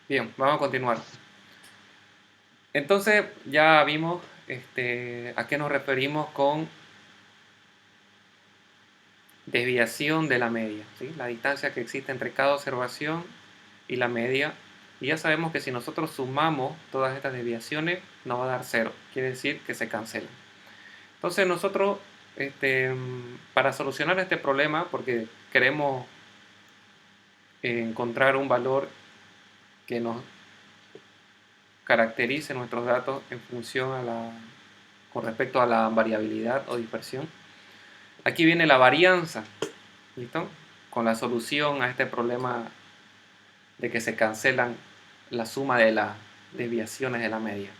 Bien, vamos a continuar. Entonces ya vimos a qué nos referimos con desviación de la media, ¿sí? La distancia que existe entre cada observación y la media. Y ya sabemos que si nosotros sumamos todas estas desviaciones nos va a dar cero, quiere decir que se cancelan. Entonces nosotros, para solucionar este problema, porque queremos encontrar un valor que nos caracterice nuestros datos en función con respecto a la variabilidad o dispersión. Aquí viene la varianza, ¿listo? Con la solución a este problema de que se cancelan la suma de las desviaciones de la media.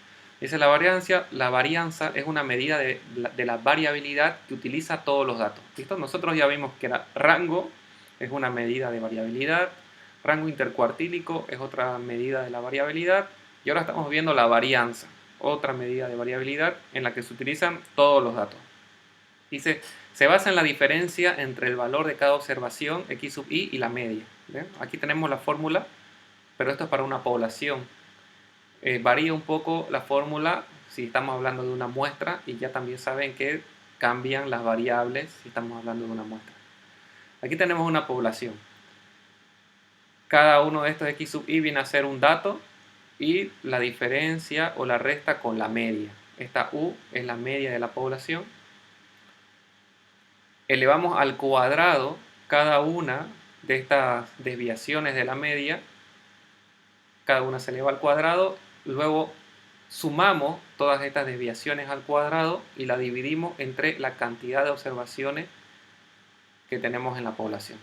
Dice la varianza es una medida de la variabilidad que utiliza todos los datos. ¿Listo? Nosotros ya vimos que era rango es una medida de variabilidad, rango intercuartílico es otra medida de la variabilidad, y ahora estamos viendo la varianza, otra medida de variabilidad en la que se utilizan todos los datos. Dice, se basa en la diferencia entre el valor de cada observación, x sub i, y la media. ¿Ven? Aquí tenemos la fórmula, pero esto es para una población. Varía un poco la fórmula si estamos hablando de una muestra, y ya también saben que cambian las variables si estamos hablando de una muestra. Aquí tenemos una población. Cada uno de estos x sub i viene a ser un dato y la diferencia o la resta con la media. Esta u es la media de la población. Elevamos al cuadrado cada una de estas desviaciones de la media. Cada una se eleva al cuadrado. Luego sumamos todas estas desviaciones al cuadrado y la dividimos entre la cantidad de observaciones que tenemos en la población.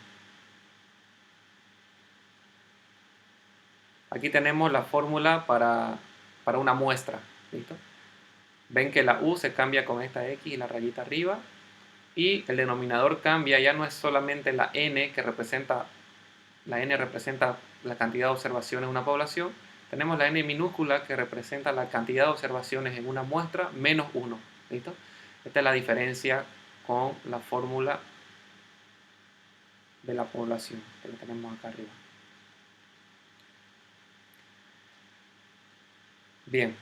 Aquí tenemos la fórmula para una muestra. ¿Listo? Ven que la u se cambia con esta x y la rayita arriba, y el denominador cambia, ya no es solamente la n que representa la cantidad de observaciones en una población, tenemos la n minúscula que representa la cantidad de observaciones en una muestra menos 1. ¿Listo? Esta es la diferencia con la fórmula de la población que la tenemos acá arriba. Bien,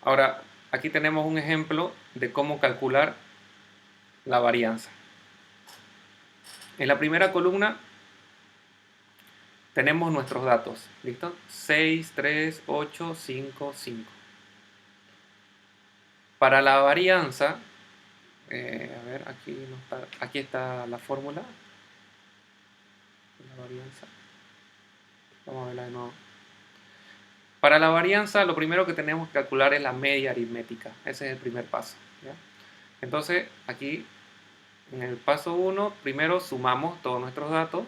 ahora aquí tenemos un ejemplo de cómo calcular la varianza. En la primera columna tenemos nuestros datos, ¿listo? 6, 3, 8, 5, 5. Para la varianza, a ver, aquí está la fórmula de la varianza. Vamos a verla de nuevo. Para la varianza, lo primero que tenemos que calcular es la media aritmética. Ese es el primer paso, ¿ya? Entonces, aquí, en el paso 1, primero sumamos todos nuestros datos.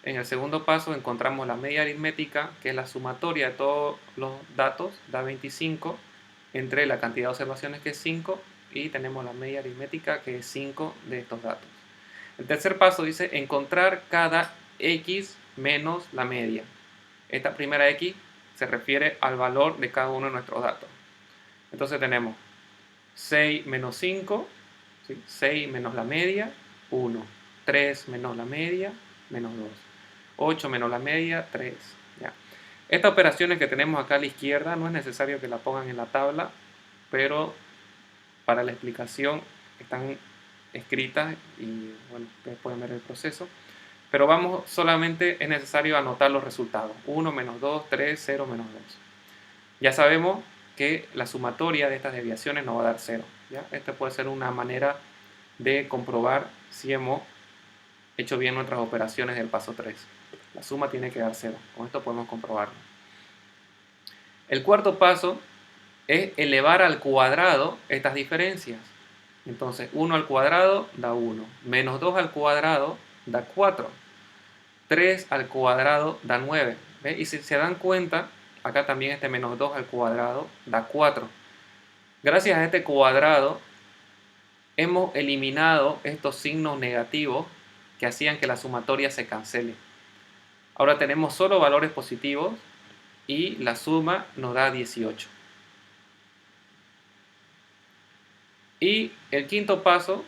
En el segundo paso encontramos la media aritmética, que es la sumatoria de todos los datos, da 25, entre la cantidad de observaciones, que es 5, y tenemos la media aritmética, que es 5 de estos datos. El tercer paso dice encontrar cada x menos la media. Esta primera x se refiere al valor de cada uno de nuestros datos. Entonces tenemos 6 menos 5, ¿sí? 6 menos la media, 1. 3 menos la media, menos 2. 8 menos la media, 3. ¿Ya? Estas operaciones que tenemos acá a la izquierda no es necesario que la pongan en la tabla, pero para la explicación están escritas y bueno, ustedes pueden ver el proceso. Pero vamos, solamente es necesario anotar los resultados. 1 menos 2, 3, 0 menos 2. Ya sabemos que la sumatoria de estas desviaciones nos va a dar 0. ¿Ya? Esta puede ser una manera de comprobar si hemos hecho bien nuestras operaciones del paso 3. La suma tiene que dar 0. Con esto podemos comprobarlo. El cuarto paso es elevar al cuadrado estas diferencias. Entonces 1 al cuadrado da 1, menos 2 al cuadrado da 4, 3 al cuadrado da 9. ¿Ve? Y si se dan cuenta, acá también este menos 2 al cuadrado da 4. Gracias a este cuadrado hemos eliminado estos signos negativos que hacían que la sumatoria se cancele. Ahora tenemos solo valores positivos y la suma nos da 18. Y el quinto paso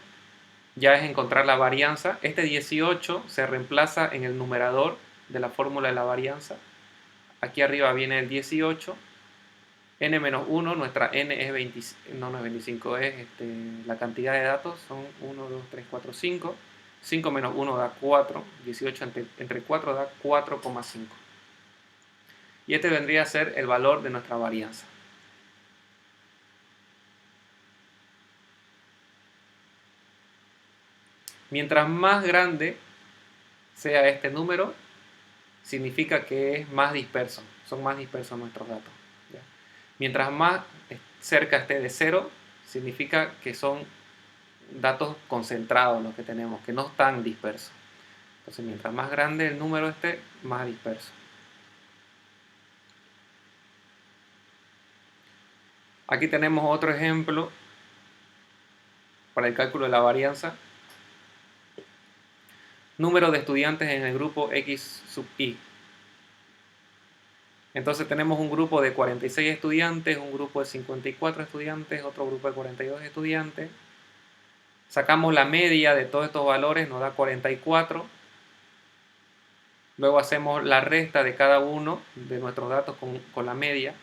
ya es encontrar la varianza. Este 18 se reemplaza en el numerador de la fórmula de la varianza. aquí arriba viene el 18, n-1, nuestra n es 20, no es 25, es la cantidad de datos, son 1, 2, 3, 4, 5, 5 menos 1 da 4, 18 entre 4 da 4,5. Y este vendría a ser el valor de nuestra varianza. Mientras más grande sea este número, significa que es más disperso, son más dispersos nuestros datos. ¿Ya? Mientras más cerca esté de 0, significa que son datos concentrados los que tenemos, que no están dispersos. Entonces, mientras más grande el número esté, más disperso. Aquí tenemos otro ejemplo para el cálculo de la varianza. Número de estudiantes en el grupo X sub I. Entonces tenemos un grupo de 46 estudiantes, un grupo de 54 estudiantes, otro grupo de 42 estudiantes. Sacamos la media de todos estos valores, nos da 44. Luego hacemos la resta de cada uno de nuestros datos con la media.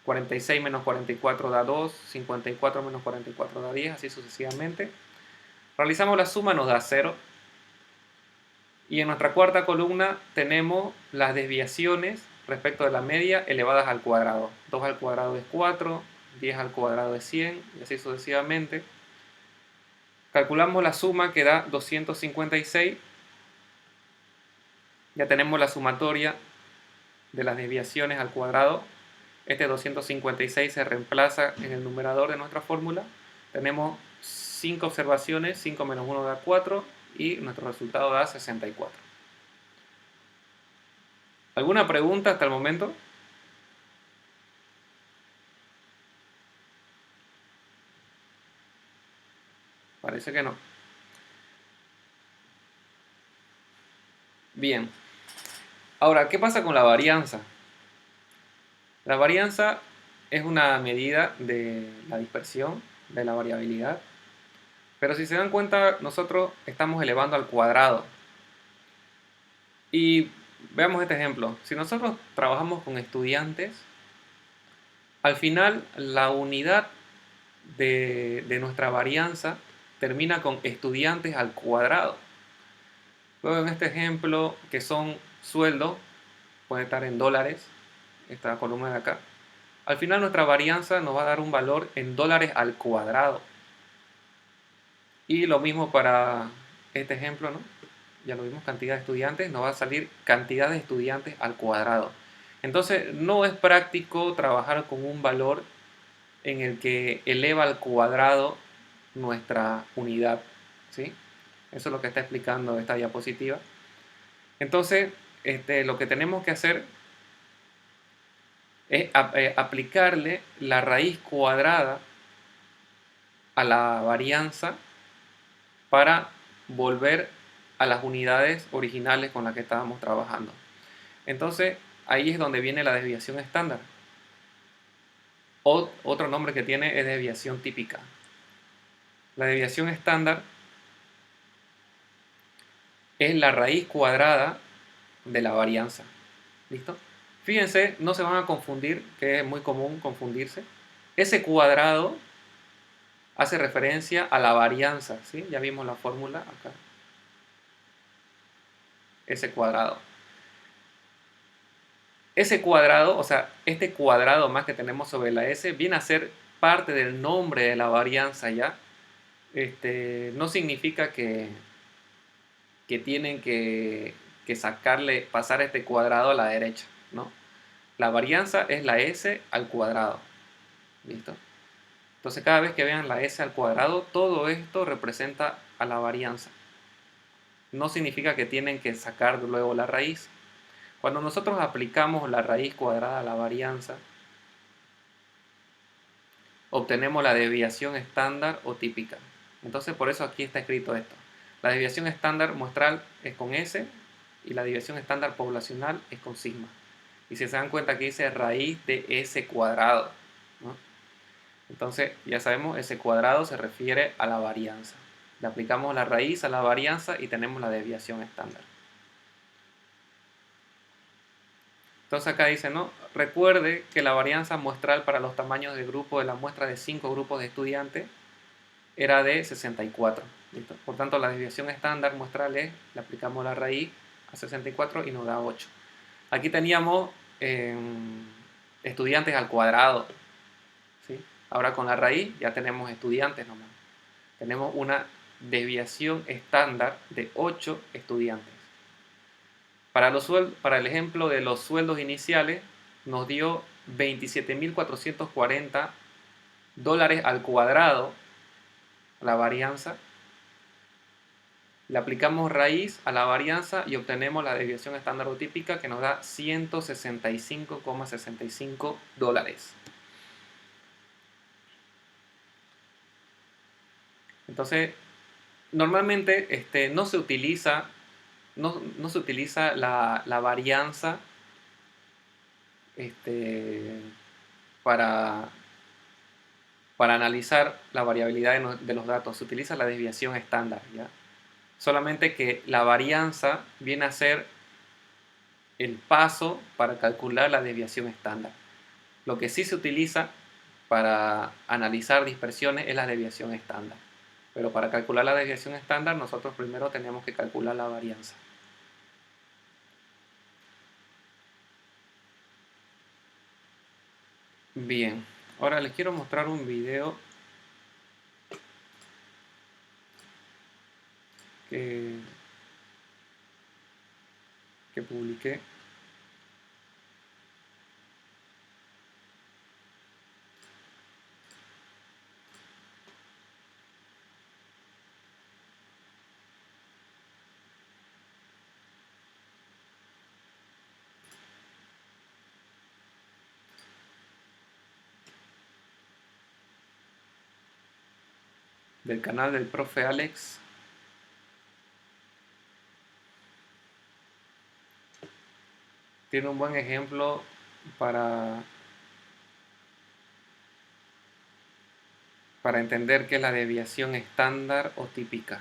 46 menos 44 da 2, 54 menos 44 da 10, así sucesivamente. Realizamos la suma, nos da 0. Y en nuestra cuarta columna tenemos las desviaciones respecto de la media elevadas al cuadrado. 2 al cuadrado es 4, 10 al cuadrado es 100 y así sucesivamente. Calculamos la suma que da 256. Ya tenemos la sumatoria de las desviaciones al cuadrado. Este 256 se reemplaza en el numerador de nuestra fórmula. Tenemos 5 observaciones, 5 menos 1 da 4 y nuestro resultado da 64. ¿Alguna pregunta hasta el momento? Parece que no. Bien. Ahora, ¿qué pasa con la varianza? La varianza es una medida de la dispersión, de la variabilidad. Pero si se dan cuenta, nosotros estamos elevando al cuadrado. Y veamos este ejemplo. Si nosotros trabajamos con estudiantes, al final la unidad de nuestra varianza termina con estudiantes al cuadrado. Luego en este ejemplo, que son sueldos, puede estar en dólares, esta columna de acá. Al final nuestra varianza nos va a dar un valor en dólares al cuadrado. Y lo mismo para este ejemplo, ¿no? Ya lo vimos, cantidad de estudiantes, nos va a salir cantidad de estudiantes al cuadrado. Entonces no es práctico trabajar con un valor en el que eleva al cuadrado nuestra unidad, ¿sí? Eso es lo que está explicando esta diapositiva. Entonces, lo que tenemos que hacer es aplicarle la raíz cuadrada a la varianza para volver a las unidades originales con las que estábamos trabajando. Entonces, ahí es donde viene la desviación estándar. Otro nombre que tiene es desviación típica. La desviación estándar es la raíz cuadrada de la varianza. ¿Listo? Fíjense, no se van a confundir, que es muy común confundirse. Ese cuadrado hace referencia a la varianza, ¿sí? Ya vimos la fórmula acá. Ese cuadrado. Ese cuadrado, o sea, este cuadrado más que tenemos sobre la S, viene a ser parte del nombre de la varianza ya. No significa que tienen que sacarle, pasar este cuadrado a la derecha, ¿no? La varianza es la S al cuadrado. ¿Listo? Entonces cada vez que vean la S al cuadrado, todo esto representa a la varianza. No significa que tienen que sacar luego la raíz. Cuando nosotros aplicamos la raíz cuadrada a la varianza, obtenemos la desviación estándar o típica. Entonces por eso aquí está escrito esto. La desviación estándar muestral es con S y la desviación estándar poblacional es con sigma. Y si se dan cuenta aquí dice raíz de S cuadrado, ¿no? Entonces ya sabemos, S cuadrado se refiere a la varianza. Le aplicamos la raíz a la varianza y tenemos la desviación estándar. Entonces acá dice, ¿no? Recuerde que la varianza muestral para los tamaños de grupo de la muestra de 5 grupos de estudiantes era de 64. ¿Listo? Por tanto, la desviación estándar muestral es, le aplicamos la raíz a 64 y nos da 8. Aquí teníamos estudiantes al cuadrado, ¿sí? Ahora con la raíz ya tenemos estudiantes nomás. Tenemos una desviación estándar de 8 estudiantes. Para el ejemplo de los sueldos iniciales, nos dio 27.440 dólares al cuadrado la varianza. Le aplicamos raíz a la varianza y obtenemos la desviación estándar o típica que nos da 165,65 dólares. Entonces, normalmente no se utiliza la varianza para analizar la variabilidad de los datos. Se utiliza la desviación estándar, ¿ya? Solamente que la varianza viene a ser el paso para calcular la desviación estándar. Lo que sí se utiliza para analizar dispersiones es la desviación estándar. Pero para calcular la desviación estándar, nosotros primero tenemos que calcular la varianza. Bien, ahora les quiero mostrar un video que publiqué. Del canal del profe Alex. Tiene un buen ejemplo para entender qué es la desviación estándar o típica.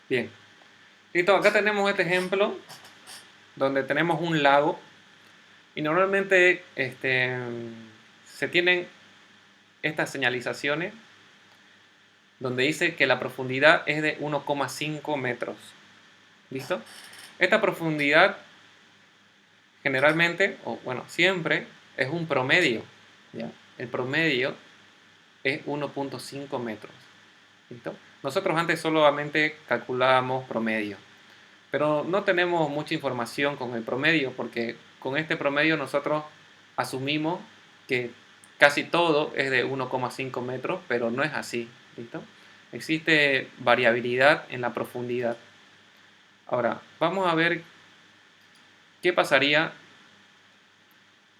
Bien, listo, acá tenemos este ejemplo donde tenemos un lago y normalmente se tienen estas señalizaciones donde dice que la profundidad es de 1,5 metros. ¿Listo? Esta profundidad generalmente, o bueno, siempre es un promedio, ¿ya? El promedio es 1,5 metros. ¿Listo? Nosotros antes solamente calculábamos promedio, pero no tenemos mucha información con el promedio porque con este promedio nosotros asumimos que casi todo es de 1,5 metros, pero no es así. ¿Listo? Existe variabilidad en la profundidad. Ahora, vamos a ver qué pasaría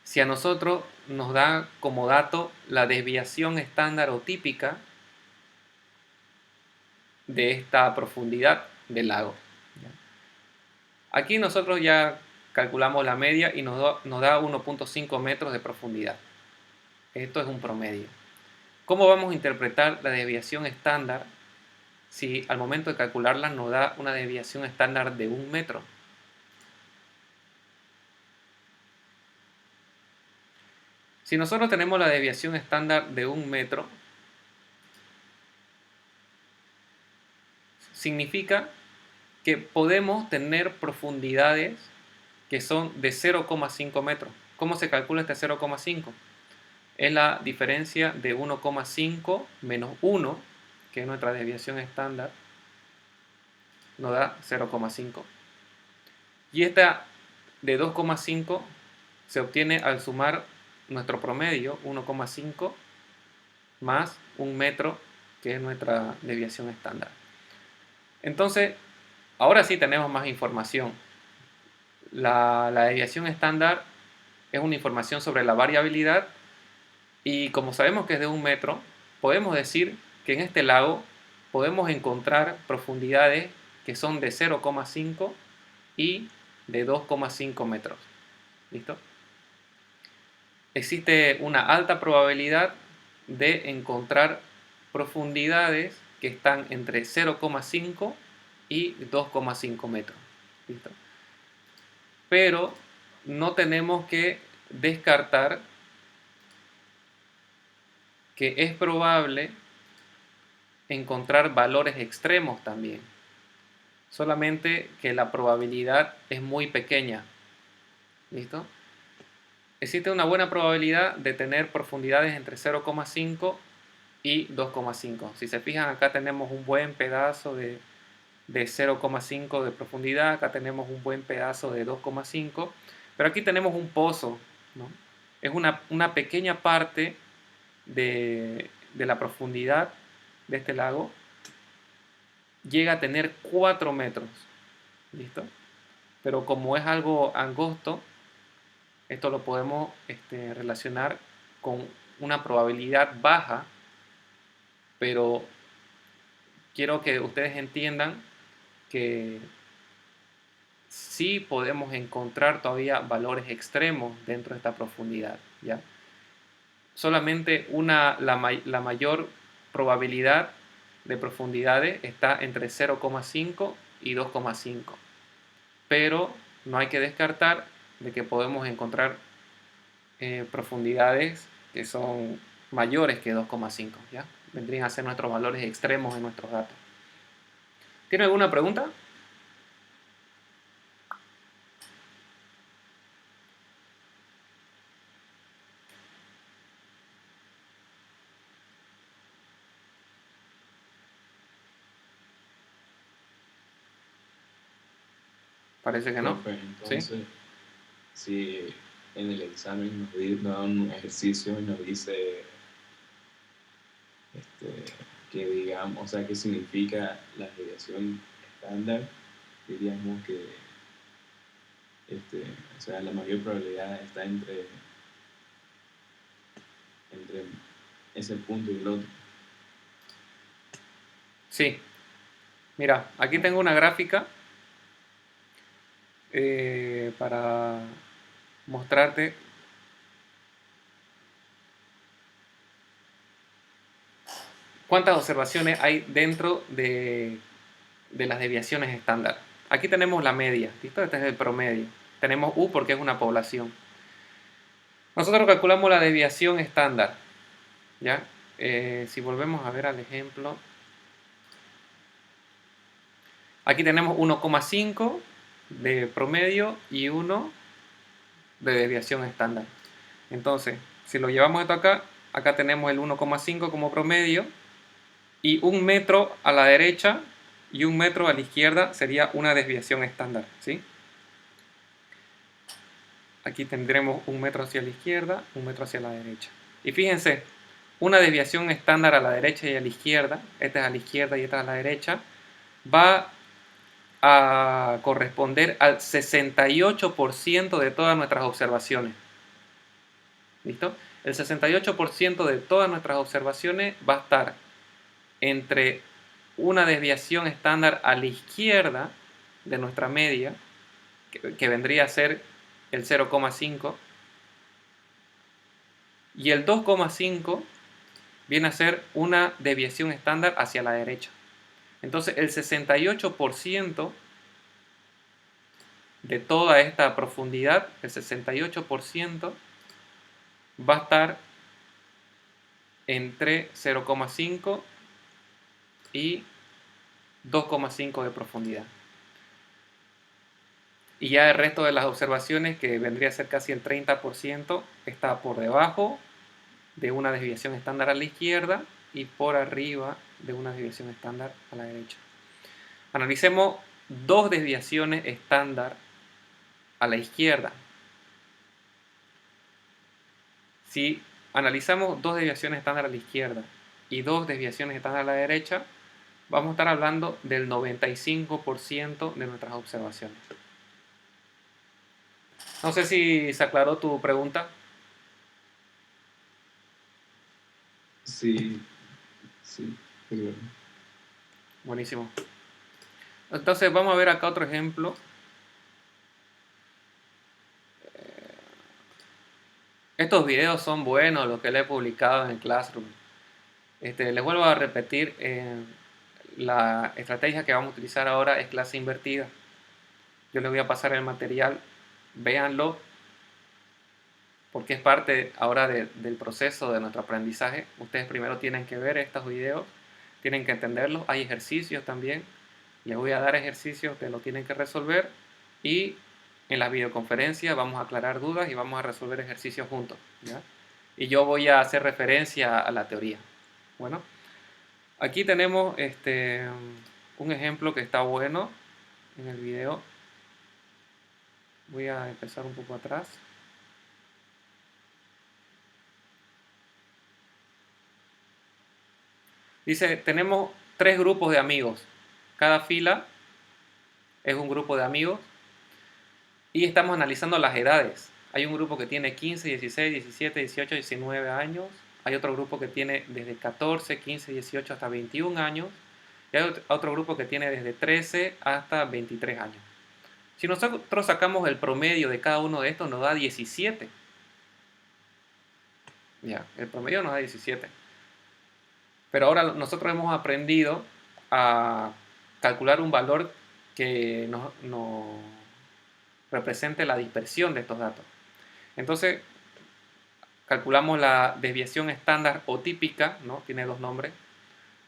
si a nosotros nos da como dato la desviación estándar o típica de esta profundidad del lago. Aquí nosotros ya calculamos la media y nos da 1,5 metros de profundidad. Esto es un promedio. ¿Cómo vamos a interpretar la desviación estándar si al momento de calcularla nos da una desviación estándar de 1 metro? Si nosotros tenemos la desviación estándar de 1 metro, significa que podemos tener profundidades que son de 0,5 metros. ¿Cómo se calcula este 0,5? Es la diferencia de 1,5 menos 1, que es nuestra desviación estándar, nos da 0,5. Y esta de 2,5 se obtiene al sumar nuestro promedio, 1,5, más 1 metro, que es nuestra desviación estándar. Entonces, ahora sí tenemos más información. La desviación estándar es una información sobre la variabilidad y como sabemos que es de 1 metro, podemos decir que en este lago podemos encontrar profundidades que son de 0,5 y de 2,5 metros. ¿Listo? Existe una alta probabilidad de encontrar profundidades que están entre 0,5 y 2,5 metros. ¿Listo? Pero no tenemos que descartar que es probable encontrar valores extremos también. Solamente que la probabilidad es muy pequeña. ¿Listo? Existe una buena probabilidad de tener profundidades entre 0,5 y 2,5. Si se fijan, acá tenemos un buen pedazo de 0,5 de profundidad, acá tenemos un buen pedazo de 2,5, pero aquí tenemos un pozo, ¿no? Es una pequeña parte de la profundidad de este lago, llega a tener 4 metros, ¿listo? Pero como es algo angosto, esto lo podemos relacionar con una probabilidad baja, pero quiero que ustedes entiendan que sí podemos encontrar todavía valores extremos dentro de esta profundidad, ¿ya? Solamente la mayor probabilidad de profundidades está entre 0,5 y 2,5, pero no hay que descartar de que podemos encontrar profundidades que son mayores que 2,5, ¿ya? Vendrían a ser nuestros valores extremos en nuestros datos. ¿Tiene alguna pregunta? Parece que no. Profe, ¿Sí? entonces, si en el examen nos dan un ejercicio y nos dice que digamos, o sea, qué significa la desviación estándar, diríamos que o sea, la mayor probabilidad está entre ese punto y el otro. Sí. Mira, aquí tengo una gráfica para mostrarte cuántas observaciones hay dentro de las desviaciones estándar. Aquí tenemos la media, ¿listo? Este es el promedio. Tenemos U porque es una población. Nosotros calculamos la desviación estándar, ¿ya? Si volvemos a ver al ejemplo, aquí tenemos 1,5 de promedio y 1 de desviación estándar. Entonces, si lo llevamos esto acá, acá tenemos el 1,5 como promedio y 1 metro a la derecha y 1 metro a la izquierda sería una desviación estándar, ¿sí? Aquí tendremos 1 metro hacia la izquierda, 1 metro hacia la derecha. Y fíjense, una desviación estándar a la derecha y a la izquierda, esta es a la izquierda y esta es a la derecha, va a corresponder al 68% de todas nuestras observaciones. ¿Listo? El 68% de todas nuestras observaciones va a estar entre una desviación estándar a la izquierda de nuestra media, que vendría a ser el 0,5, y el 2,5 viene a ser una desviación estándar hacia la derecha. Entonces el 68% de toda esta profundidad, el 68% va a estar entre 0,5 y 2,5 de profundidad. Y ya el resto de las observaciones, que vendría a ser casi el 30%, está por debajo de una desviación estándar a la izquierda y por arriba de una desviación estándar a la derecha. Analicemos dos desviaciones estándar a la izquierda. Si analizamos dos desviaciones estándar a la izquierda y dos desviaciones estándar a la derecha, vamos a estar hablando del 95% de nuestras observaciones. No sé si se aclaró tu pregunta. Sí, sí, pero Buenísimo. Entonces vamos a ver acá otro ejemplo. Estos videos son buenos, los que le he publicado en el Classroom. Les vuelvo a repetir, la estrategia que vamos a utilizar ahora es clase invertida. Yo les voy a pasar el material, véanlo, porque es parte ahora del proceso de nuestro aprendizaje. Ustedes primero tienen que ver estos videos, tienen que entenderlos. Hay ejercicios también. Les voy a dar ejercicios que lo tienen que resolver y en las videoconferencias vamos a aclarar dudas y vamos a resolver ejercicios juntos, ¿ya? Y yo voy a hacer referencia a la teoría. Bueno, aquí tenemos un ejemplo que está bueno en el video. Voy a empezar un poco atrás. Dice, tenemos 3 grupos de amigos. Cada fila es un grupo de amigos y estamos analizando las edades. Hay un grupo que tiene 15, 16, 17, 18, 19 años. Hay otro grupo que tiene desde 14, 15, 18 hasta 21 años. Y hay otro grupo que tiene desde 13 hasta 23 años. Si nosotros sacamos el promedio de cada uno de estos, nos da 17. Ya, el promedio nos da 17. Pero ahora nosotros hemos aprendido a calcular un valor que nos represente la dispersión de estos datos. Entonces, calculamos la desviación estándar o típica, ¿no? Tiene 2 nombres.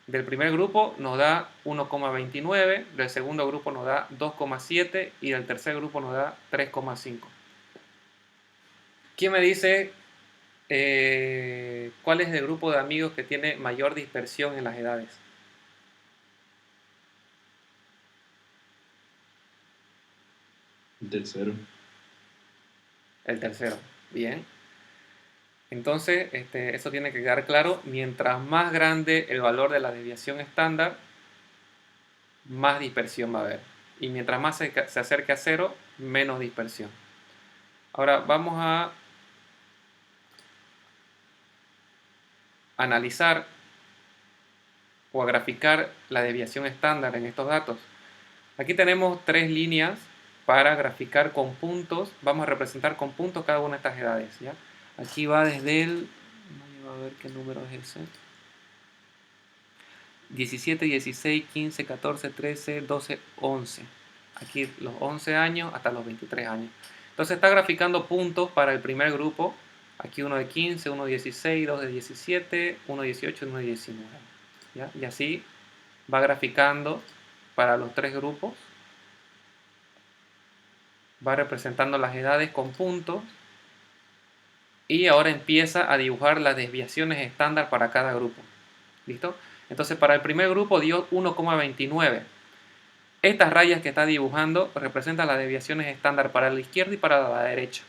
Del primer grupo nos da 1,29, del segundo grupo nos da 2,7 y del tercer grupo nos da 3,5. ¿Quién me dice cuál es el grupo de amigos que tiene mayor dispersión en las edades? El tercero. El tercero. Bien. Entonces, eso tiene que quedar claro. Mientras más grande el valor de la desviación estándar, más dispersión va a haber. Y mientras más se acerque a cero, menos dispersión. Ahora vamos a analizar o a graficar la desviación estándar en estos datos. Aquí tenemos 3 líneas para graficar con puntos. Vamos a representar con puntos cada una de estas edades, ¿ya? Aquí va desde el... Vamos a ver qué número es ese. 17, 16, 15, 14, 13, 12, 11. Aquí los 11 años hasta los 23 años. Entonces está graficando puntos para el primer grupo. Aquí uno de 15, uno de 16, dos de 17, uno de 18 y uno de 19. ¿Ya? Y así va graficando para los 3 grupos. Va representando las edades con puntos. Y ahora empieza a dibujar las desviaciones estándar para cada grupo. ¿Listo? Entonces para el primer grupo dio 1,29. Estas rayas que está dibujando representan las desviaciones estándar para la izquierda y para la derecha.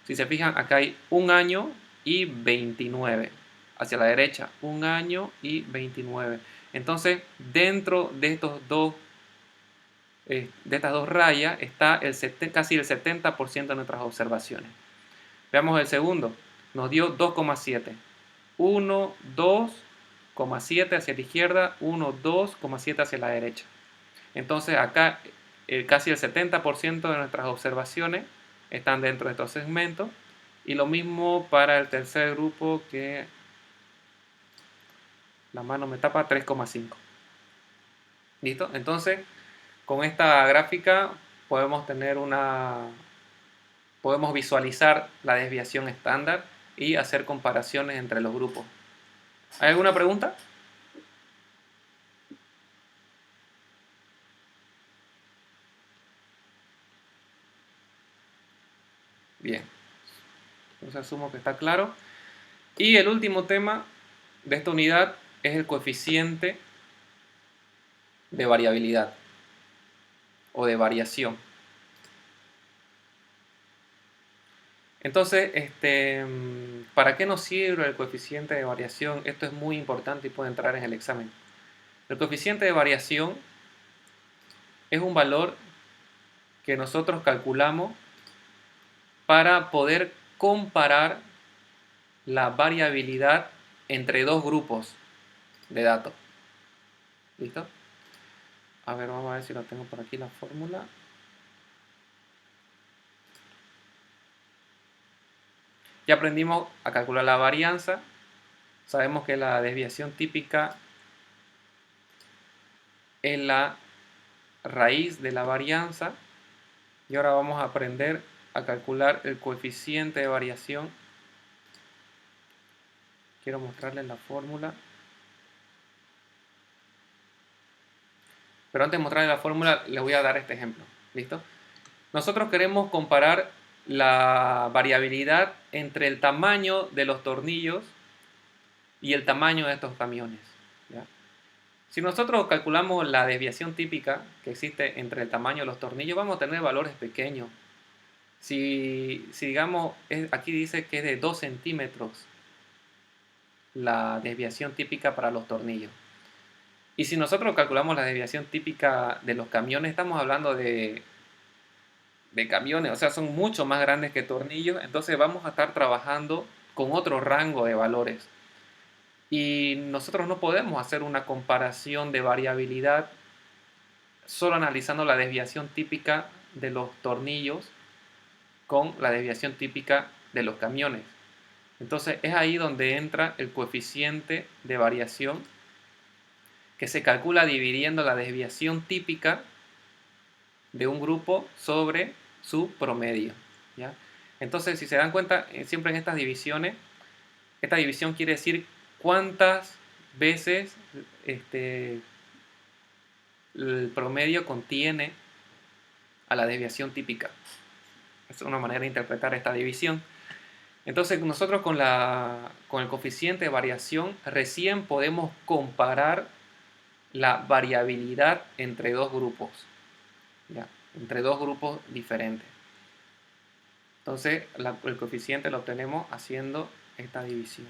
Si se fijan, acá hay 1 año y 29. Hacia la derecha, 1 año y 29. Entonces, dentro de estas dos rayas está casi el 70% de nuestras observaciones. Veamos el segundo. Nos dio 2,7. 1, 2,7 hacia la izquierda, 1, 2,7 hacia la derecha. Entonces acá casi el 70% de nuestras observaciones están dentro de estos segmentos. Y lo mismo para el tercer grupo, que la mano me tapa, 3,5. ¿Listo? Entonces, con esta gráfica podemos visualizar la desviación estándar y hacer comparaciones entre los grupos. ¿Hay alguna pregunta? Bien, entonces asumo que está claro. Y el último tema de esta unidad es el coeficiente de variabilidad o de variación. Entonces, ¿para qué nos sirve el coeficiente de variación? Esto es muy importante y puede entrar en el examen. El coeficiente de variación es un valor que nosotros calculamos para poder comparar la variabilidad entre 2 grupos de datos. ¿Listo? A ver, vamos a ver si lo tengo por aquí la fórmula. Ya aprendimos a calcular la varianza. Sabemos que la desviación típica es la raíz de la varianza. Y ahora vamos a aprender a calcular el coeficiente de variación. Quiero mostrarles la fórmula. Pero antes de mostrarles la fórmula, les voy a dar este ejemplo. ¿Listo? Nosotros queremos comparar la variabilidad entre el tamaño de los tornillos y el tamaño de estos camiones. ¿Ya? Si nosotros calculamos la desviación típica que existe entre el tamaño de los tornillos, vamos a tener valores pequeños. Si digamos, aquí dice que es de 2 centímetros la desviación típica para los tornillos. Y si nosotros calculamos la desviación típica de los camiones, estamos hablando de camiones, o sea, son mucho más grandes que tornillos, entonces vamos a estar trabajando con otro rango de valores. Y nosotros no podemos hacer una comparación de variabilidad solo analizando la desviación típica de los tornillos con la desviación típica de los camiones. Entonces es ahí donde entra el coeficiente de variación que se calcula dividiendo la desviación típica de un grupo sobre su promedio. ¿Ya? Entonces, si se dan cuenta, siempre en estas divisiones, esta división quiere decir cuántas veces el promedio contiene a la desviación típica. Es una manera de interpretar esta división. Entonces, nosotros con el coeficiente de variación recién podemos comparar la variabilidad entre dos grupos. ¿Ya? Entre dos grupos diferentes. Entonces, el coeficiente lo obtenemos haciendo esta división.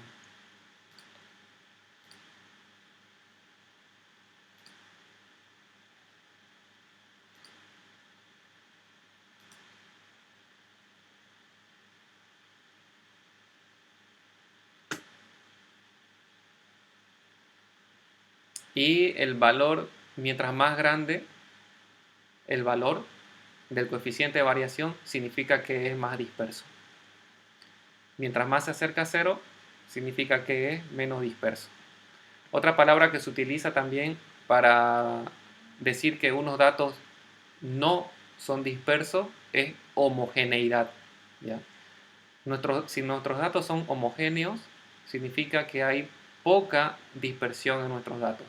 Y el valor, mientras más grande el valor del coeficiente de variación, significa que es más disperso. Mientras más se acerca a cero, significa que es menos disperso. Otra palabra que se utiliza también para decir que unos datos no son dispersos es homogeneidad. ¿Ya? Si nuestros datos son homogéneos, significa que hay poca dispersión en nuestros datos.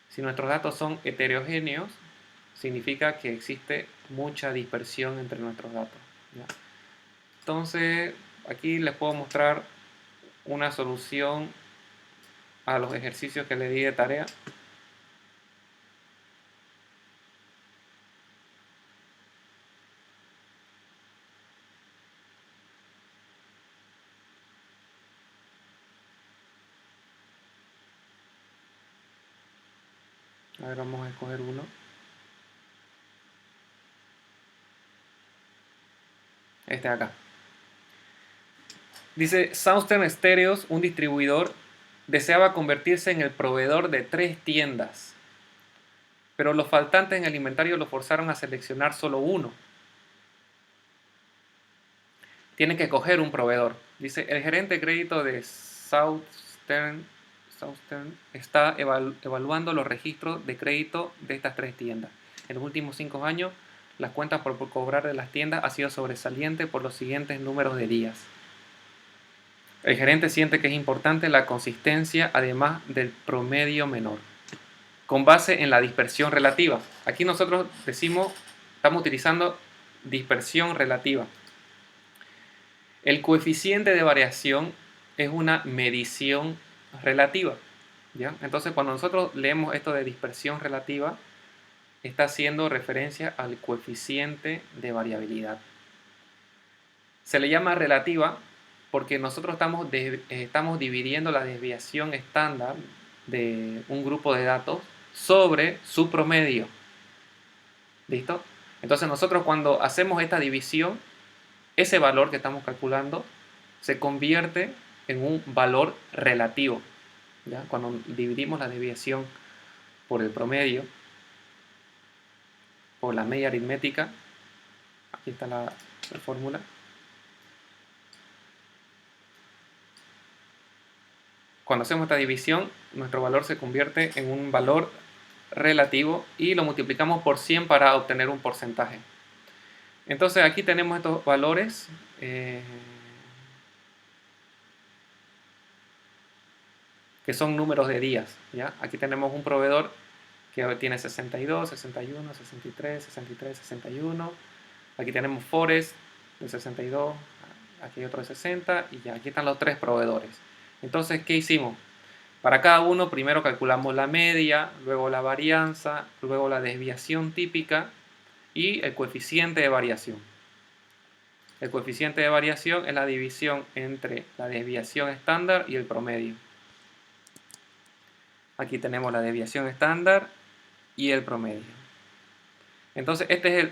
Si nuestros datos son heterogéneos, significa que existe mucha dispersión entre nuestros datos. ¿Ya? Entonces, aquí les puedo mostrar una solución a los ejercicios que le di de tarea. A ver, vamos a escoger uno. Este de acá. Dice, Southern Stereos, un distribuidor, deseaba convertirse en el proveedor de 3 tiendas, pero los faltantes en el inventario lo forzaron a seleccionar solo uno. Tienen que escoger un proveedor. Dice, el gerente de crédito de Southern está evaluando los registros de crédito de estas 3 tiendas. En los últimos 5 años, las cuentas por cobrar de las tiendas ha sido sobresaliente por los siguientes números de días. El gerente siente que es importante la consistencia además del promedio menor, con base en la dispersión relativa. Aquí nosotros estamos utilizando dispersión relativa. El coeficiente de variación es una medición relativa. ¿Ya? Entonces, cuando nosotros leemos esto de dispersión relativa, está haciendo referencia al coeficiente de variabilidad. Se le llama relativa porque nosotros estamos dividiendo la desviación estándar de un grupo de datos sobre su promedio. ¿Listo? Entonces nosotros cuando hacemos esta división, ese valor que estamos calculando se convierte en un valor relativo. ¿Ya? Cuando dividimos la desviación por el promedio, por la media aritmética, aquí está la fórmula. cuando hacemos esta división, nuestro valor se convierte en un valor relativo y lo multiplicamos por 100 para obtener un porcentaje. Entonces aquí tenemos estos valores. Que son números de días, ¿ya? Aquí tenemos un proveedor que tiene 62, 61, 63, 63, 61. Aquí tenemos Forest de 62, aquí hay otro de 60 y ya, aquí están los tres proveedores. Entonces, ¿qué hicimos? Para cada uno primero calculamos la media, luego la varianza, luego la desviación típica y el coeficiente de variación. El coeficiente de variación es la división entre la desviación estándar y el promedio. Aquí tenemos la desviación estándar y el promedio. Entonces, este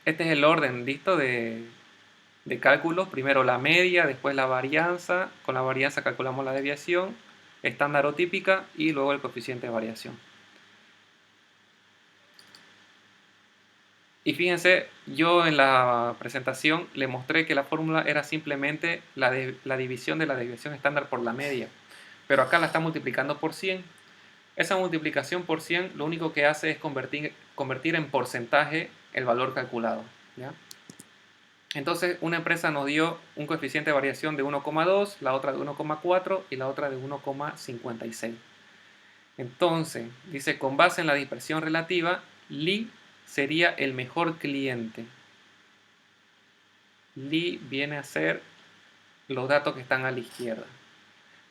es el orden, ¿listo? De cálculos. Primero la media, después la varianza. Con la varianza calculamos la desviación estándar o típica y luego el coeficiente de variación. Y fíjense, yo en la presentación le mostré que la fórmula era simplemente la división de la desviación estándar por la media. Pero acá la está multiplicando por 100. Esa multiplicación por 100 lo único que hace es convertir en porcentaje el valor calculado, ¿ya? Entonces una empresa nos dio un coeficiente de variación de 1,2, la otra de 1,4 y la otra de 1,56. Entonces dice, con base en la dispersión relativa, Li sería el mejor cliente. Li viene a ser los datos que están a la izquierda.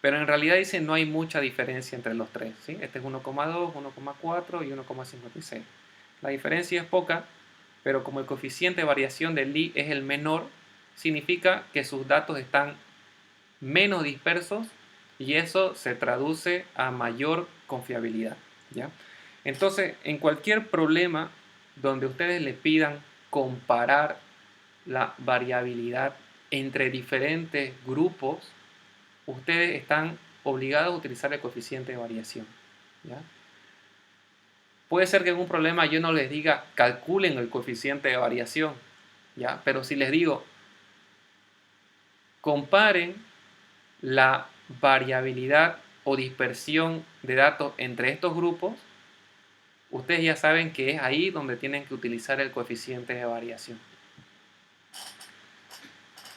Pero en realidad dice no hay mucha diferencia entre los tres, ¿sí? Este es 1,2, 1,4 y 1,56. La diferencia es poca, pero como el coeficiente de variación de Li es el menor, significa que sus datos están menos dispersos y eso se traduce a mayor confiabilidad, ¿ya? Entonces, en cualquier problema donde ustedes le pidan comparar la variabilidad entre diferentes grupos, ustedes están obligados a utilizar el coeficiente de variación, ¿ya? Puede ser que en un problema yo no les diga calculen el coeficiente de variación, ¿ya? Pero si les digo comparen la variabilidad o dispersión de datos entre estos grupos, ustedes ya saben que es ahí donde tienen que utilizar el coeficiente de variación.